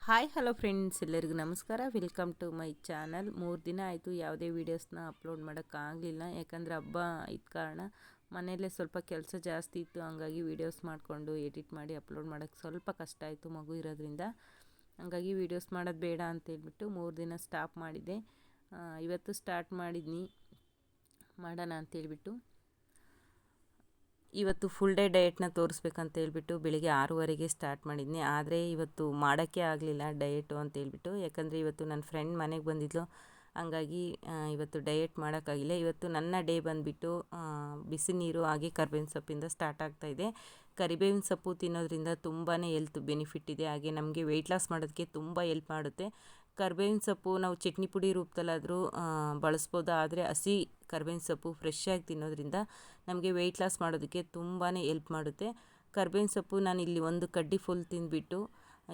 Hi hello friends, ಎಲ್ಲರಿಗೂ ನಮಸ್ಕಾರ. Welcome to my channel. 3 ದಿನ ಆಯಿತು ಯಾವುದೇ ವೀಡಿಯೋಸ್ನ ಅಪ್ಲೋಡ್ ಮಾಡೋಕ್ಕಾಗಲಿಲ್ಲ. ಯಾಕಂದರೆ ಹಬ್ಬ ಇದ್ದ ಕಾರಣ ಮನೆಯಲ್ಲೇ ಸ್ವಲ್ಪ ಕೆಲಸ ಜಾಸ್ತಿ ಇತ್ತು. ಹಂಗಾಗಿ ವೀಡಿಯೋಸ್ ಮಾಡಿಕೊಂಡು ಎಡಿಟ್ ಮಾಡಿ ಅಪ್ಲೋಡ್ ಮಾಡೋಕ್ಕೆ ಸ್ವಲ್ಪ ಕಷ್ಟ ಆಯಿತು ಮಗು ಇರೋದ್ರಿಂದ. ಹಂಗಾಗಿ ವೀಡಿಯೋಸ್ ಮಾಡೋದು ಬೇಡ ಅಂತೇಳ್ಬಿಟ್ಟು 3 ದಿನ ಸ್ಟಾಪ್ ಮಾಡಿದ್ದೆ. ಇವತ್ತು ಸ್ಟಾರ್ಟ್ ಮಾಡಿದ್ನಿ ಮಾಡೋಣ ಅಂತೇಳ್ಬಿಟ್ಟು. ಇವತ್ತು ಫುಲ್ ಡೇ ಡಯೆಟ್ನ ತೋರಿಸ್ಬೇಕಂತ ಹೇಳ್ಬಿಟ್ಟು ಬೆಳಿಗ್ಗೆ 6:30ಗೆ ಸ್ಟಾರ್ಟ್ ಮಾಡಿದ್ನಿ. ಆದರೆ ಇವತ್ತು ಮಾಡೋಕ್ಕೆ ಆಗಲಿಲ್ಲ ಡಯೆಟು ಅಂತೇಳ್ಬಿಟ್ಟು. ಯಾಕಂದರೆ ಇವತ್ತು ನನ್ನ ಫ್ರೆಂಡ್ ಮನೆಗೆ ಬಂದಿದ್ಲು. ಹಂಗಾಗಿ ಇವತ್ತು ಡಯೆಟ್ ಮಾಡೋಕ್ಕಾಗಿಲ್ಲ. ಇವತ್ತು ನನ್ನ ಡೇ ಬಂದುಬಿಟ್ಟು ಬಿಸಿ ನೀರು ಹಾಗೆ ಕರಿಬೇವಿನ ಸೊಪ್ಪಿಂದ ಸ್ಟಾರ್ಟ್ ಆಗ್ತಾಯಿದೆ. ಕರಿಬೇವಿನ ಸೊಪ್ಪು ತಿನ್ನೋದ್ರಿಂದ ತುಂಬಾ ಹೆಲ್ತ್ ಬೆನಿಫಿಟ್ ಇದೆ. ಹಾಗೆ ನಮಗೆ ವೆಯ್ಟ್ ಲಾಸ್ ಮಾಡೋದಕ್ಕೆ ತುಂಬ ಹೆಲ್ಪ್ ಮಾಡುತ್ತೆ. ಕರಿಬೇವಿನ ಸೊಪ್ಪು ನಾವು ಚಟ್ನಿ ಪುಡಿ ರೂಪದಲ್ಲಾದರೂ ಬಳಸ್ಬೋದು. ಆದರೆ ಹಸಿ ಕರಿಬೇವಿನ ಸೊಪ್ಪು ಫ್ರೆಶ್ ಆಗಿ ತಿನ್ನೋದ್ರಿಂದ ನಮಗೆ ವೆಯ್ಟ್ ಲಾಸ್ ಮಾಡೋದಕ್ಕೆ ತುಂಬಾ ಹೆಲ್ಪ್ ಮಾಡುತ್ತೆ. ಕರಿಬೇವಿನ ಸೊಪ್ಪು ನಾನು ಇಲ್ಲಿ ಒಂದು ಕಡ್ಡಿ ಫುಲ್ ತಿಂದುಬಿಟ್ಟು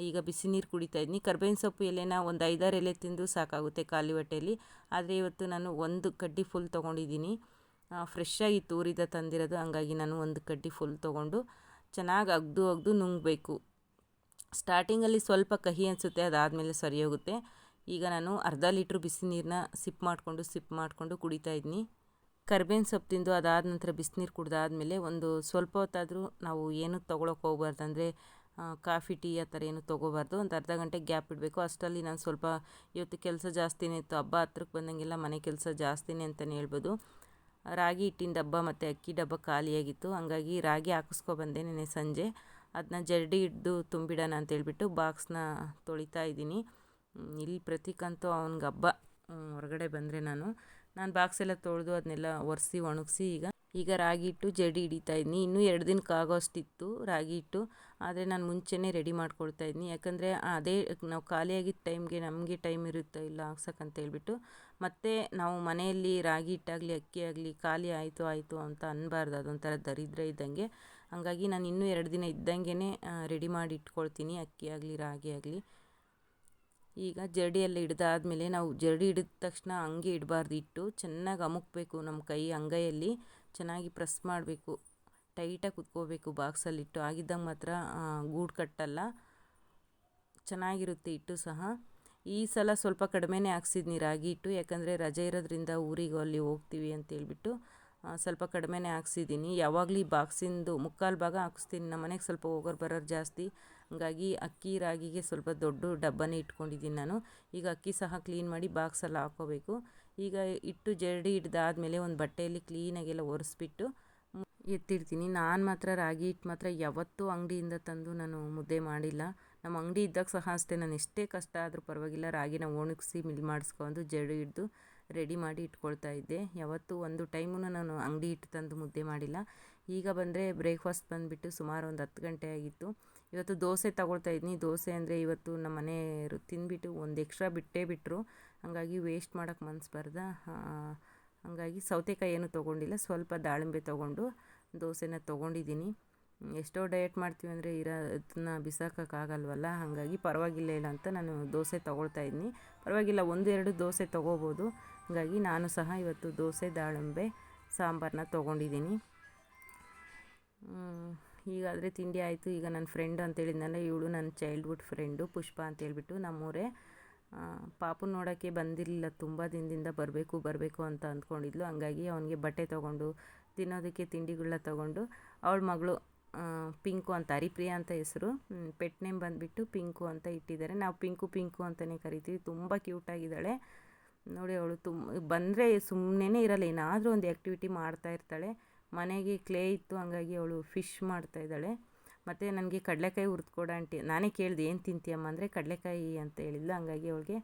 ಈಗ ಬಿಸಿ ನೀರು ಕುಡಿತಾಯಿದ್ನಿ. ಕರಿಬೇವಿನ ಸೊಪ್ಪು ಎಲೆನ ಒಂದು 5-6 ಎಲೆ ತಿಂದು ಸಾಕಾಗುತ್ತೆ ಖಾಲಿ ಹೊಟ್ಟೆಯಲ್ಲಿ. ಆದರೆ ಇವತ್ತು ನಾನು ಒಂದು ಕಡ್ಡಿ ಫುಲ್ ತೊಗೊಂಡಿದ್ದೀನಿ. ಫ್ರೆಶ್ ಆಗಿತ್ತು, ಊರಿಂದ ತಂದಿರೋದು. ಹಂಗಾಗಿ ನಾನು ಒಂದು ಕಡ್ಡಿ ಫುಲ್ ತೊಗೊಂಡು ಚೆನ್ನಾಗಿ ಅಗ್ದು ನುಂಗಬೇಕು. ಸ್ಟಾರ್ಟಿಂಗಲ್ಲಿ ಸ್ವಲ್ಪ ಕಹಿ ಅನಿಸುತ್ತೆ, ಅದಾದಮೇಲೆ ಸರಿ ಹೋಗುತ್ತೆ. ಈಗ ನಾನು ಅರ್ಧ ಲೀಟ್ರ್ ಬಿಸಿ ನೀರನ್ನ ಸಿಪ್ ಮಾಡಿಕೊಂಡು ಕುಡಿತಾಯಿದ್ನಿ. ಕರಿಬೇವಿನ ಸೊಪ್ಪು ತಿಂದು ಅದಾದ ನಂತರ ಬಿಸಿನೀರು ಕುಡ್ದಾದ್ಮೇಲೆ ಒಂದು ಸ್ವಲ್ಪ ಹೊತ್ತಾದರೂ ನಾವು ಏನೂ ತೊಗೊಳಕ್ಕೆ ಹೋಗ್ಬಾರ್ದು. ಅಂದರೆ ಕಾಫಿ ಟೀ ಆ ಥರ ಏನೂ ತೊಗೋಬಾರ್ದು. ಒಂದು ಅರ್ಧ ಗಂಟೆ ಗ್ಯಾಪ್ ಇಡಬೇಕು. ಅಷ್ಟರಲ್ಲಿ ನಾನು ಸ್ವಲ್ಪ ಇವತ್ತು ಕೆಲಸ ಜಾಸ್ತಿನೇ ಇತ್ತು. ಹಬ್ಬ ಹತ್ರಕ್ಕೆ ಬಂದಂಗೆಲ್ಲ ಮನೆ ಕೆಲಸ ಜಾಸ್ತಿನೇ ಅಂತಲೇ ಹೇಳ್ಬೋದು. ರಾಗಿ ಹಿಟ್ಟಿನ ಡಬ್ಬ ಮತ್ತು ಅಕ್ಕಿ ಡಬ್ಬ ಖಾಲಿಯಾಗಿತ್ತು. ಹಂಗಾಗಿ ರಾಗಿ ಹಾಕಿಸ್ಕೊಬಂದೆ ನೆನ್ನೆ ಸಂಜೆ. ಅದನ್ನ ಜರಡಿ ಹಿಡ್ದು ತುಂಬಿಡೋಣ ಅಂತೇಳ್ಬಿಟ್ಟು ಬಾಕ್ಸ್ನ ತೊಳಿತಾ ಇದ್ದೀನಿ. ಇಲ್ಲಿ ಪ್ರತೀಕಂತೂ ಅವ್ನಿಗೆ ಹಬ್ಬ. ಹೊರಗಡೆ ಬಂದರೆ ನಾನು ಬಾಕ್ಸ್ ಎಲ್ಲ ತೊಳೆದು ಅದನ್ನೆಲ್ಲ ಒರೆಸಿ ಒಣಗಿಸಿ ಈಗ ರಾಗಿ ಹಿಟ್ಟು ಜಡಿ ಹಿಡಿತಾ ಇದ್ದೀನಿ. ಇನ್ನೂ 2 ದಿನಕ್ಕೆ ಆಗೋ ಅಷ್ಟಿತ್ತು ರಾಗಿ ಹಿಟ್ಟು. ಆದರೆ ನಾನು ಮುಂಚೆನೇ ರೆಡಿ ಮಾಡ್ಕೊಳ್ತಾ ಇದ್ದೀನಿ. ಯಾಕಂದರೆ ಅದೇ ನಾವು ಖಾಲಿಯಾಗಿದ್ದ ಟೈಮ್ಗೆ ನಮಗೆ ಟೈಮ್ ಇರುತ್ತೋ ಇಲ್ಲ ಹಾಕ್ಸಕ್ಕಂತ ಹೇಳ್ಬಿಟ್ಟು. ಮತ್ತು ನಾವು ಮನೆಯಲ್ಲಿ ರಾಗಿ ಹಿಟ್ಟಾಗಲಿ ಅಕ್ಕಿ ಆಗಲಿ ಖಾಲಿ ಆಯಿತು ಅಂತ ಅನ್ನಬಾರ್ದು. ಅದೊಂಥರ ದರಿದ್ರ ಇದ್ದಂಗೆ. ಹಂಗಾಗಿ ನಾನು ಇನ್ನೂ 2 ದಿನ ಇದ್ದಂಗೆ ರೆಡಿ ಮಾಡಿ ಇಟ್ಕೊಳ್ತೀನಿ, ಅಕ್ಕಿ ಆಗಲಿ ರಾಗಿ ಆಗಲಿ. ಈಗ ಜರಡಿ ಎಲ್ಲ ಹಿಡ್ದಾದ್ಮೇಲೆ ನಾವು ಜರಡಿ ಹಿಡಿದ ತಕ್ಷಣ ಹಂಗೆ ಇಡಬಾರ್ದು. ಹಿಟ್ಟು ಚೆನ್ನಾಗಿ ಅಮುಕಬೇಕು. ನಮ್ಮ ಅಂಗೈಯಲ್ಲಿ ಚೆನ್ನಾಗಿ ಪ್ರೆಸ್ ಮಾಡಬೇಕು. ಟೈಟಾಗಿ ಕುತ್ಕೋಬೇಕು ಬಾಕ್ಸಲ್ಲಿಟ್ಟು. ಆಗಿದ್ದಂಗೆ ಮಾತ್ರ ಗೂಡು ಕಟ್ಟಲ್ಲ, ಚೆನ್ನಾಗಿರುತ್ತೆ ಹಿಟ್ಟು ಸಹ. ಈ ಸಲ ಸ್ವಲ್ಪ ಕಡಿಮೆನೇ ಹಾಕ್ಸಿದ್ನಿ ರಾಗಿ ಹಿಟ್ಟು. ಯಾಕಂದರೆ ರಜೆ ಇರೋದ್ರಿಂದ ಊರಿಗೆ ಅಲ್ಲಿ ಹೋಗ್ತೀವಿ ಅಂತೇಳ್ಬಿಟ್ಟು ಸ್ವಲ್ಪ ಕಡಿಮೆನೇ ಹಾಕ್ಸಿದ್ದೀನಿ. ಯಾವಾಗಲೂ ಈ ಬಾಕ್ಸಿಂದು 3/4 ಭಾಗ ಹಾಕಿಸ್ತೀನಿ. ನಮ್ಮ ಮನೆಗೆ ಸ್ವಲ್ಪ ಹೋಗೋರು ಬರೋರು ಜಾಸ್ತಿ. ಹಂಗಾಗಿ ಅಕ್ಕಿ ರಾಗಿಗೆ ಸ್ವಲ್ಪ ದೊಡ್ಡ ಡಬ್ಬನೇ ಇಟ್ಕೊಂಡಿದ್ದೀನಿ ನಾನು. ಈಗ ಅಕ್ಕಿ ಸಹ ಕ್ಲೀನ್ ಮಾಡಿ ಬಾಕ್ಸಲ್ಲಿ ಹಾಕ್ಕೋಬೇಕು. ಈಗ ಹಿಟ್ಟು ಜರಡಿ ಹಿಡ್ದಾದ್ಮೇಲೆ ಒಂದು ಬಟ್ಟೆಯಲ್ಲಿ ಕ್ಲೀನಾಗೆಲ್ಲ ಒರೆಸ್ಬಿಟ್ಟು ಎತ್ತಿಡ್ತೀನಿ. ನಾನು ಮಾತ್ರ ರಾಗಿ ಹಿಟ್ಟು ಮಾತ್ರ ಯಾವತ್ತೂ ಅಂಗಡಿಯಿಂದ ತಂದು ನಾನು ಮುದ್ದೆ ಮಾಡಿಲ್ಲ. ನಮ್ಮ ಅಂಗಡಿ ಇದ್ದಾಗ ಸಹ ಅಷ್ಟೇ, ನಾನು ಎಷ್ಟೇ ಕಷ್ಟ ಆದರೂ ಪರವಾಗಿಲ್ಲ ರಾಗಿನ ಒಣಗಿಸಿ ಮಿಲ್ ಮಾಡಿಸ್ಕೊಂಡು ಜರಡಿ ಹಿಡ್ದು ರೆಡಿ ಮಾಡಿ ಇಟ್ಕೊಳ್ತಾ ಇದ್ದೆ. ಯಾವತ್ತೂ ಒಂದು ಟೈಮೂ ನಾನು ಅಂಗಡಿ ಹಿಟ್ಟು ತಂದು ಮುದ್ದೆ ಮಾಡಿಲ್ಲ. ಈಗ ಬಂದರೆ ಬ್ರೇಕ್ಫಾಸ್ಟ್ ಬಂದುಬಿಟ್ಟು ಸುಮಾರು ಒಂದು 10 ಗಂಟೆ ಆಗಿತ್ತು. ಇವತ್ತು ದೋಸೆ ತಗೊಳ್ತಾ ಇದ್ದೀನಿ. ದೋಸೆ ಅಂದರೆ ಇವತ್ತು ನಮ್ಮ ಮನೆಯವರು ತಿಂದುಬಿಟ್ಟು ಒಂದು ಎಕ್ಸ್ಟ್ರಾ ಬಿಟ್ಟರು. ಹಾಗಾಗಿ ವೇಸ್ಟ್ ಮಾಡೋಕ್ಕೆ ಮನಸ್ಸು ಬರ್ದ. ಹಾಗಾಗಿ ಸೌತೆಕಾಯಿ ಏನೂ ತೊಗೊಂಡಿಲ್ಲ, ಸ್ವಲ್ಪ ದಾಳಿಂಬೆ ತೊಗೊಂಡು ದೋಸೆನ ತೊಗೊಂಡಿದ್ದೀನಿ. ಎಷ್ಟೋ ಡಯೆಟ್ ಮಾಡ್ತೀವಿ ಅಂದರೆ ಅದನ್ನ ಬಿಸಾಕೋಕ್ಕಾಗಲ್ವಲ್ಲ. ಹಾಗಾಗಿ ಪರವಾಗಿಲ್ಲ ಇಲ್ಲ ಅಂತ ನಾನು ದೋಸೆ ತೊಗೊಳ್ತಾ ಇದ್ದೀನಿ. ಪರವಾಗಿಲ್ಲ, 1-2 ದೋಸೆ ತೊಗೋಬೋದು. ಹಾಗಾಗಿ ನಾನು ಸಹ ಇವತ್ತು ದೋಸೆ ದಾಳಿಂಬೆ ಸಾಂಬಾರನ್ನ ತೊಗೊಂಡಿದ್ದೀನಿ. ಹೀಗಾದರೆ ತಿಂಡಿ ಆಯಿತು. ಈಗ ನನ್ನ ಫ್ರೆಂಡ್ ಅಂತೇಳಿದ್ನಲ್ಲ, ಇವಳು ನನ್ನ ಚೈಲ್ಡ್ಹುಡ್ ಫ್ರೆಂಡು ಪುಷ್ಪ ಅಂತೇಳ್ಬಿಟ್ಟು, ನಮ್ಮೂರೇ. ಪಾಪು ನೋಡೋಕ್ಕೆ ಬಂದಿರಲಿಲ್ಲ, ತುಂಬ ದಿನದಿಂದ ಬರಬೇಕು ಅಂತ ಅಂದ್ಕೊಂಡಿದ್ಲು. ಹಂಗಾಗಿ ಅವನಿಗೆ ಬಟ್ಟೆ ತೊಗೊಂಡು ತಿನ್ನೋದಕ್ಕೆ ತಿಂಡಿಗಳನ್ನ ತೊಗೊಂಡು, ಅವಳ ಮಗಳು ಪಿಂಕು ಅಂತ, ಹರಿಪ್ರಿಯಾ ಅಂತ ಹೆಸರು, ಪೆಟ್ ನೇಮ್ ಬಂದುಬಿಟ್ಟು ಪಿಂಕು ಅಂತ ಇಟ್ಟಿದ್ದಾರೆ. ನಾವು ಪಿಂಕು ಅಂತಲೇ ಕರಿತೀವಿ. ತುಂಬ ಕ್ಯೂಟಾಗಿದ್ದಾಳೆ ನೋಡಿ. ಅವಳು ಬಂದರೆ ಸುಮ್ಮನೆ ಇರಲ್ಲ, ಏನಾದರೂ ಒಂದು ಆ್ಯಕ್ಟಿವಿಟಿ ಮಾಡ್ತಾ ಇರ್ತಾಳೆ. ಮನೆಗೆ ಕ್ಲೇ ಇತ್ತು, ಹಂಗಾಗಿ ಅವಳು ಫಿಶ್ ಮಾಡ್ತಾಯಿದ್ದಾಳೆ. ಮತ್ತು ನನಗೆ ಕಡಲೆಕಾಯಿ ಹುರಿದು ಆಂಟಿ. ನಾನೇ ಕೇಳಿದೆ, ಏನು ತಿಂತೀಯಮ್ಮ ಅಂದರೆ ಕಡಲೆಕಾಯಿ ಅಂತ ಹೇಳಿದ್ಲು. ಹಂಗಾಗಿ ಅವಳಿಗೆ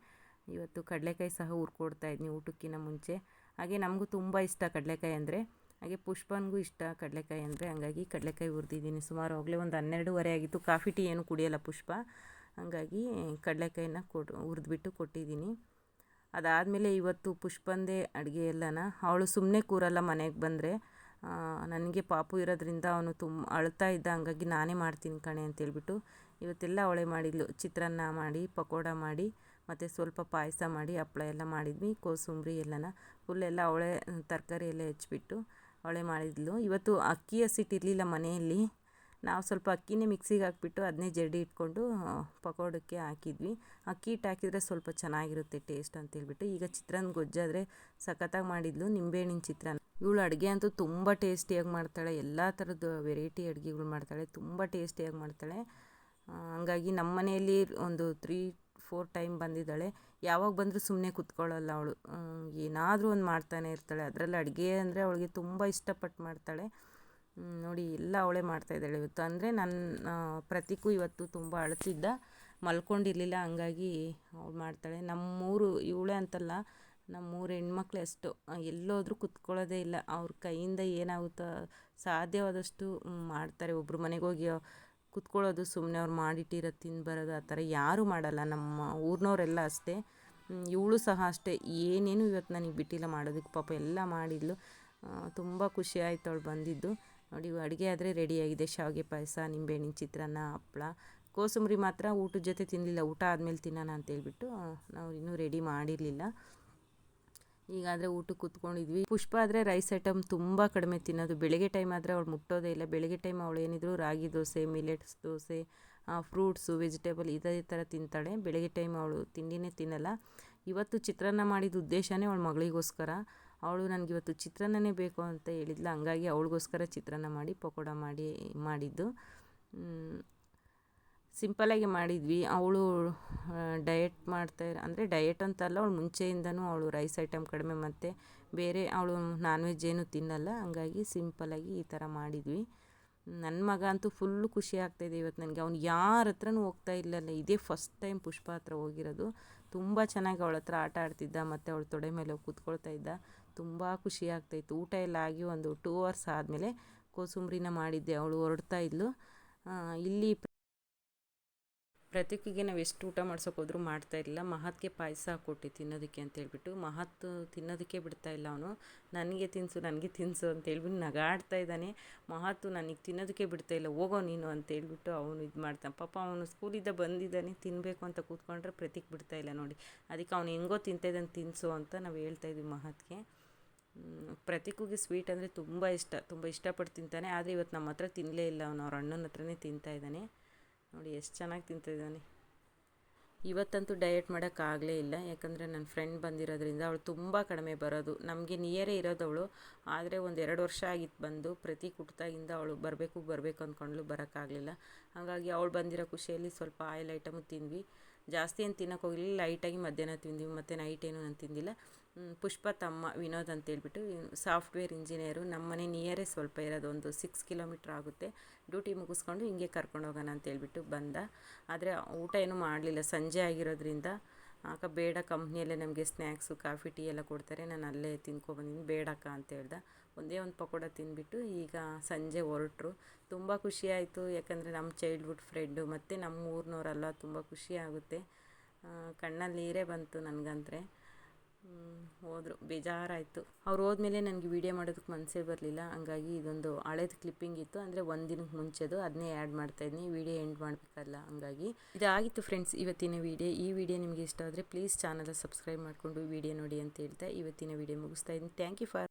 ಇವತ್ತು ಕಡಲೆಕಾಯಿ ಸಹ ಹುರ್ಕೊಡ್ತಾಯಿದ್ನಿ ಊಟಕ್ಕಿಂತ ಮುಂಚೆ. ಹಾಗೆ ನಮಗೂ ತುಂಬ ಇಷ್ಟ ಕಡಲೆಕಾಯಿ ಅಂದರೆ. ಹಾಗೆ ಪುಷ್ಪನಿಗೂ ಇಷ್ಟ ಕಡಲೆಕಾಯಿ ಅಂದರೆ. ಹಂಗಾಗಿ ಕಡಲೆಕಾಯಿ ಹುರಿದಿದ್ದೀನಿ. ಸುಮಾರು ಆಗಲೇ ಒಂದು 12:30 ಆಗಿತ್ತು. ಕಾಫಿ ಟೀ ಏನೂ ಕುಡಿಯೋಲ್ಲ ಪುಷ್ಪ. ಹಾಗಾಗಿ ಕಡಲೆಕಾಯಿನ ಹುರಿದ್ಬಿಟ್ಟು ಕೊಟ್ಟಿದ್ದೀನಿ. ಅದಾದಮೇಲೆ ಇವತ್ತು ಪುಷ್ಪಂದೇ ಅಡುಗೆ ಎಲ್ಲನ. ಅವಳು ಸುಮ್ಮನೆ ಕೂರಲ್ಲ ಮನೆಗೆ ಬಂದರೆ. ನನಗೆ ಪಾಪು ಇರೋದ್ರಿಂದ ಅವನು ಅಳ್ತಾ ಇದ್ದ. ಹಂಗಾಗಿ ನಾನೇ ಮಾಡ್ತೀನಿ ಕಣೆ ಅಂತೇಳ್ಬಿಟ್ಟು ಇವತ್ತೆಲ್ಲ ಅವಳೇ ಮಾಡಿದ್ಲು. ಚಿತ್ರಾನ್ನ ಮಾಡಿ, ಪಕೋಡ ಮಾಡಿ, ಮತ್ತು ಸ್ವಲ್ಪ ಪಾಯಸ ಮಾಡಿ, ಹಪ್ಪಳ ಎಲ್ಲ ಮಾಡಿದ್ವಿ. ಕೋಸಂಬರಿ ಎಲ್ಲನ ಫುಲ್ಲೆಲ್ಲ ಅವಳೇ, ತರಕಾರಿ ಎಲ್ಲ ಹೆಚ್ಚಿಬಿಟ್ಟು ಅವಳೇ ಮಾಡಿದ್ಲು. ಇವತ್ತು ಅಕ್ಕಿ ಹಸಿಟ್ಟಿರಲಿಲ್ಲ ಮನೆಯಲ್ಲಿ. ನಾವು ಸ್ವಲ್ಪ ಅಕ್ಕಿನೇ ಮಿಕ್ಸಿಗೆ ಹಾಕ್ಬಿಟ್ಟು ಅದನ್ನೇ ಜರಡಿ ಇಟ್ಕೊಂಡು ಪಕೋಡಕ್ಕೆ ಹಾಕಿದ್ವಿ. ಅಕ್ಕಿ ಹಿಟ್ಟು ಹಾಕಿದರೆ ಸ್ವಲ್ಪ ಚೆನ್ನಾಗಿರುತ್ತೆ ಟೇಸ್ಟ್ ಅಂತೇಳ್ಬಿಟ್ಟು. ಈಗ ಚಿತ್ರಾನ್ನ ಗೊಜ್ಜಾದರೆ ಸಖತ್ತಾಗಿ ಮಾಡಿದ್ಲು, ನಿಂಬೆಹಣ್ಣಿನ ಚಿತ್ರಾನ್ನ. ಇವಳು ಅಡುಗೆ ಅಂತೂ ತುಂಬ ಟೇಸ್ಟಿಯಾಗಿ ಮಾಡ್ತಾಳೆ, ಎಲ್ಲ ಥರದ್ದು ವೆರೈಟಿ ಅಡುಗೆಗಳು ಮಾಡ್ತಾಳೆ, ತುಂಬ ಟೇಸ್ಟಿಯಾಗಿ ಮಾಡ್ತಾಳೆ. ಹಂಗಾಗಿ ನಮ್ಮ ಮನೆಯಲ್ಲಿ ಒಂದು 3-4 ಟೈಮ್ ಬಂದಿದ್ದಾಳೆ. ಯಾವಾಗ ಬಂದರೂ ಸುಮ್ಮನೆ ಕೂತ್ಕೊಳ್ಳಲ್ಲ ಅವಳು, ಏನಾದರೂ ಒಂದು ಮಾಡ್ತಾನೆ ಇರ್ತಾಳೆ. ಅದರಲ್ಲಿ ಅಡುಗೆ ಅಂದರೆ ಅವಳಿಗೆ ತುಂಬ ಇಷ್ಟಪಟ್ಟು ಮಾಡ್ತಾಳೆ. ನೋಡಿ ಎಲ್ಲ ಅವಳೇ ಮಾಡ್ತಾಯಿದ್ದಾಳೆ ಇವತ್ತು. ಅಂದರೆ ನನ್ನ ಪ್ರತೀಕು ಇವತ್ತು ತುಂಬ ಅಳ್ತಿದ್ದ, ಮಲ್ಕೊಂಡಿರಲಿಲ್ಲ, ಹಂಗಾಗಿ ಅವಳು ಮಾಡ್ತಾಳೆ. ನಮ್ಮೂರು ಇವಳೇ ಅಂತಲ್ಲ, ನಮ್ಮೂರು ಹೆಣ್ಮಕ್ಳು ಅಷ್ಟು ಎಲ್ಲೋದ್ರೂ ಕುತ್ಕೊಳ್ಳೋದೇ ಇಲ್ಲ. ಅವ್ರ ಕೈಯಿಂದ ಏನಾಗುತ್ತೋ ಸಾಧ್ಯವಾದಷ್ಟು ಮಾಡ್ತಾರೆ. ಒಬ್ರು ಮನೆಗೆ ಹೋಗಿ ಕುತ್ಕೊಳ್ಳೋದು, ಸುಮ್ಮನೆ ಅವ್ರು ಮಾಡಿಟ್ಟಿರೋದು ತಿಂದು ಬರೋದು, ಆ ಥರ ಯಾರೂ ಮಾಡಲ್ಲ. ನಮ್ಮ ಊರಿನವರೆಲ್ಲ ಅಷ್ಟೇ. ಇವಳು ಸಹ ಅಷ್ಟೇ, ಏನೇನು ಇವತ್ತು ನನಗೆ ಬಿಟ್ಟಿಲ್ಲ ಮಾಡೋದಕ್ಕೆ. ಪಾಪ ಎಲ್ಲ ಮಾಡಿದ್ಲು. ತುಂಬ ಖುಷಿ ಆಯಿತು ಅವಳು ಬಂದಿದ್ದು. ನೋಡಿ ಅಡುಗೆ ಆದರೆ ರೆಡಿಯಾಗಿದೆ. ಶಾವಿಗೆ ಪಾಯಸ, ನಿಂಬೆಹಣ್ಣಿನ ಚಿತ್ರಾನ್ನ, ಹಪ್ಪಳ. ಕೋಸಂಬರಿ ಮಾತ್ರ ಊಟದ ಜೊತೆ ತಿನ್ನಲಿಲ್ಲ, ಊಟ ಆದಮೇಲೆ ತಿನ್ನೋಣ ಅಂತೇಳ್ಬಿಟ್ಟು ನಾವು ಇನ್ನೂ ರೆಡಿ ಮಾಡಿರಲಿಲ್ಲ. ಈಗಾದರೆ ಊಟಕ್ಕೆ ಕೂತ್ಕೊಂಡಿದ್ವಿ. ಪುಷ್ಪ ಆದರೆ ರೈಸ್ ಐಟಮ್ ತುಂಬ ಕಡಿಮೆ ತಿನ್ನೋದು. ಬೆಳಗ್ಗೆ ಟೈಮ್ ಆದರೆ ಅವಳು ಮುಟ್ಟೋದೇ ಇಲ್ಲ. ಬೆಳಗ್ಗೆ ಟೈಮ್ ಅವಳು ಏನಿದ್ರು ragi dosa, millets dosa, fruits, vegetable ಇದೇ ಥರ ತಿಂತಾಳೆ. ಬೆಳಗ್ಗೆ ಟೈಮ್ ಅವಳು ತಿಂಡಿನೇ ತಿನ್ನಲ್ಲ. ಇವತ್ತು ಚಿತ್ರಾನ್ನ ಮಾಡಿದ ಉದ್ದೇಶನೇ ಅವಳ ಮಗಳಿಗೋಸ್ಕರ. ಅವಳು ನನಗಿವತ್ತು ಚಿತ್ರಾನ್ನನೇ ಬೇಕು ಅಂತ ಹೇಳಿದ್ಲು, ಹಂಗಾಗಿ ಅವಳಿಗೋಸ್ಕರ ಚಿತ್ರಾನ್ನ ಮಾಡಿ ಪಕೋಡ ಮಾಡಿದ್ದು. ಸಿಂಪಲಾಗಿ ಮಾಡಿದ್ವಿ. ಅವಳು ಡಯಟ್ ಅಂದರೆ ಡಯಟ್ ಅಂತಲ್ಲ, ಅವಳು ಮುಂಚೆಯಿಂದನೂ ಅವಳು ರೈಸ್ ಐಟಮ್ ಕಡಿಮೆ, ಮತ್ತು ಬೇರೆ ಅವಳು ನಾನ್ ವೆಜ್ ಏನೂ ತಿನ್ನಲ್ಲ. ಹಂಗಾಗಿ ಸಿಂಪಲಾಗಿ ಈ ಥರ ಮಾಡಿದ್ವಿ. ನನ್ನ ಮಗ ಅಂತೂ ಫುಲ್ಲು ಖುಷಿ ಆಗ್ತಾಯಿದೆ ಇವತ್ತು ನನಗೆ. ಅವ್ನು ಯಾರ ಹತ್ರನೂ ಹೋಗ್ತಾ ಇಲ್ಲಲ್ಲ, ಇದೇ ಫಸ್ಟ್ ಟೈಮ್ ಪುಷ್ಪ ಹತ್ರ ಹೋಗಿರೋದು. ತುಂಬ ಚೆನ್ನಾಗಿ ಅವಳ ಹತ್ರ ಆಟ ಆಡ್ತಿದ್ದ, ಮತ್ತು ಅವಳು ತೊಡೆ ಮೇಲೆ ಹೋಗಿ ಕೂತ್ಕೊಳ್ತಾ ಇದ್ದ. ತುಂಬ ಖುಷಿ ಆಗ್ತಾಯಿತ್ತು. ಊಟ ಎಲ್ಲ ಆಗಿ ಒಂದು 2 hours ಆದಮೇಲೆ ಕೋಸಂಬರಿನ ಮಾಡಿದ್ದೆ. ಅವಳು ಹೊರಡ್ತಾ ಇದ್ಲು. ಇಲ್ಲಿ ಪ್ರತೀಕಿಗೆ ನಾವು ಎಷ್ಟು ಊಟ ಮಾಡ್ಸೋಕೋದ್ರೂ ಮಾಡ್ತಾಯಿರಲಿಲ್ಲ. ಮಹತ್ಗೆ ಪಾಯಸ ಕೊಟ್ಟೆ ತಿನ್ನೋದಕ್ಕೆ ಅಂತೇಳ್ಬಿಟ್ಟು. ಮಹತ್ ತಿನ್ನೋದಕ್ಕೆ ಬಿಡ್ತಾಯಿಲ್ಲ ಅವನು. ನನಗೆ ತಿನ್ನಿಸು ಅಂತೇಳ್ಬಿಟ್ಟು ನಗಾಡ್ತಾ ಇದ್ದಾನೆ. ಮಹತ್ತು ನನಗೆ ತಿನ್ನೋದಕ್ಕೆ ಬಿಡ್ತಾಯಿಲ್ಲ, ಹೋಗೋ ನೀನು ಅಂತೇಳ್ಬಿಟ್ಟು ಅವನು ಇದು ಮಾಡ್ತಾನೆ. ಪಾಪ ಅವನು ಸ್ಕೂಲಿಂದ ಬಂದಿದ್ದಾನೆ, ತಿನ್ನಬೇಕು ಅಂತ ಕೂತ್ಕೊಂಡ್ರೆ ಪ್ರತೀಕ್ ಬಿಡ್ತಾಯಿಲ್ಲ ನೋಡಿ. ಅದಕ್ಕೆ ಅವನು ಹೆಂಗೋ ತಿಂತಾಯಿದ್ದಾನೆ, ತಿನ್ನಿಸು ಅಂತ ನಾವು ಹೇಳ್ತಾಯಿದ್ವಿ ಮಹತ್ಗೆ. ಪ್ರತೀಕಿಗೆ ಸ್ವೀಟ್ ಅಂದರೆ ತುಂಬ ಇಷ್ಟ, ತುಂಬ ಇಷ್ಟಪಟ್ಟು ತಿಂತಾನೆ. ಆದರೆ ಇವತ್ತು ನಮ್ಮ ಹತ್ರ ತಿನ್ನಲೇ ಇಲ್ಲ, ಅವನು ಅವ್ರ ಅಣ್ಣನ ಹತ್ರನೇ ತಿಂತಾಯಿದ್ದಾನೆ. ನೋಡಿ ಎಷ್ಟು ಚೆನ್ನಾಗಿ ತಿಂತಾಯಿದ್ದಾನೆ. ಇವತ್ತಂತೂ ಡಯಟ್ ಮಾಡೋಕ್ಕಾಗಲೇ ಇಲ್ಲ, ಯಾಕಂದರೆ ನನ್ನ ಫ್ರೆಂಡ್ ಬಂದಿರೋದ್ರಿಂದ. ಅವಳು ತುಂಬ ಕಡಿಮೆ ಬರೋದು, ನಮಗೆ ನಿಯರೇ ಇರೋದವಳು. ಆದರೆ 1-2 ವರ್ಷ ಆಗಿತ್ತು ಬಂದು. ಪ್ರತಿ ಹುಟ್ಟಿದಾಗಿಂದ ಅವಳು ಬರಬೇಕು ಅಂದ್ಕೊಂಡ್ಳು, ಬರೋಕ್ಕಾಗಲಿಲ್ಲ. ಹಾಗಾಗಿ ಅವಳು ಬಂದಿರೋ ಖುಷಿಯಲ್ಲಿ ಸ್ವಲ್ಪ ಆಯಿಲ್ ಐಟಮು ತಿಂದ್ವಿ. ಜಾಸ್ತಿ ಏನು ತಿನ್ನೋಕೆ ಹೋಗಲಿಲ್ಲ, ಲೈಟಾಗಿ ಮಧ್ಯಾಹ್ನ ತಿಂದ್ವಿ, ಮತ್ತು ನೈಟ್ ಏನು ನಾನು ತಿಂದಿಲ್ಲ. ಪುಷ್ಪ ತಮ್ಮ ವಿನೋದ್ ಅಂತೇಳ್ಬಿಟ್ಟು ಸಾಫ್ಟ್ವೇರ್ ಇಂಜಿನಿಯರು. ನಮ್ಮ ಮನೆ ನಿಯರೇ ಸ್ವಲ್ಪ ಇರೋದು, ಒಂದು 6 ಕಿಲೋಮೀಟ್ರ್ ಆಗುತ್ತೆ. ಡ್ಯೂಟಿ ಮುಗಿಸ್ಕೊಂಡು ಹಿಂಗೆ ಕರ್ಕೊಂಡು ಹೋಗೋಣ ಅಂತೇಳ್ಬಿಟ್ಟು ಬಂದ. ಆದರೆ ಊಟ ಏನೂ ಮಾಡಲಿಲ್ಲ, ಸಂಜೆ ಆಗಿರೋದ್ರಿಂದ. ಬೇಡ, ಕಂಪ್ನಿಯಲ್ಲೇ ನಮಗೆ ಸ್ನ್ಯಾಕ್ಸು, ಕಾಫಿ, ಟೀ ಎಲ್ಲ ಕೊಡ್ತಾರೆ, ನಾನು ಅಲ್ಲೇ ತಿನ್ಕೊಬಂದಿದ್ದೀನಿ, ಬೇಡಕ್ಕ ಅಂತ ಹೇಳ್ದೆ. ಒಂದೇ ಒಂದು ಪಕೋಡ ತಿಂದ್ಬಿಟ್ಟು ಈಗ ಸಂಜೆ ಹೊರಟ್ರು. ತುಂಬ ಖುಷಿಯಾಯಿತು, ಯಾಕಂದರೆ ನಮ್ಮ ಚೈಲ್ಡ್ಹುಡ್ ಫ್ರೆಂಡು ಮತ್ತು ನಮ್ಮ ಊರಿನವರಲ್ಲ, ತುಂಬ ಖುಷಿ ಆಗುತ್ತೆ. ಕಣ್ಣಲ್ಲಿ ನೀರೇ ಬಂತು ನನಗಂದರೆ. ಹೋದರು, ಬೇಜಾರಾಯಿತು. ಅವ್ರು ಹೋದ್ಮೇಲೆ ನನಗೆ ವೀಡಿಯೋ ಮಾಡೋದಕ್ಕೆ ಮನಸ್ಸೇ ಬರಲಿಲ್ಲ. ಹಂಗಾಗಿ ಇದೊಂದು ಹಳೇದು ಕ್ಲಿಪ್ಪಿಂಗ್ ಇತ್ತು, ಅಂದರೆ ಒಂದು ದಿನಕ್ಕೆ ಮುಂಚೆದು, ಅದನ್ನೇ ಆ್ಯಡ್ ಮಾಡ್ತಾಯಿದ್ದೀನಿ. ವೀಡಿಯೋ ಎಂಡ್ ಮಾಡಬೇಕಲ್ಲ, ಹಂಗಾಗಿ ಇದಾಗಿತ್ತು ಫ್ರೆಂಡ್ಸ್ ಇವತ್ತಿನ ವೀಡಿಯೋ. ಈ ವಿಡಿಯೋ ನಿಮಗೆ ಇಷ್ಟ ಆದರೆ ಪ್ಲೀಸ್ ಚಾನಲ್ ಸಬ್ಸ್ಕ್ರೈಬ್ ಮಾಡಿಕೊಂಡು ವೀಡಿಯೋ ನೋಡಿ ಅಂತ ಹೇಳ್ತಾ ಇವತ್ತಿನ ವೀಡಿಯೋ ಮುಗಿಸ್ತಾ ಇದ್ದೀನಿ. Thank you for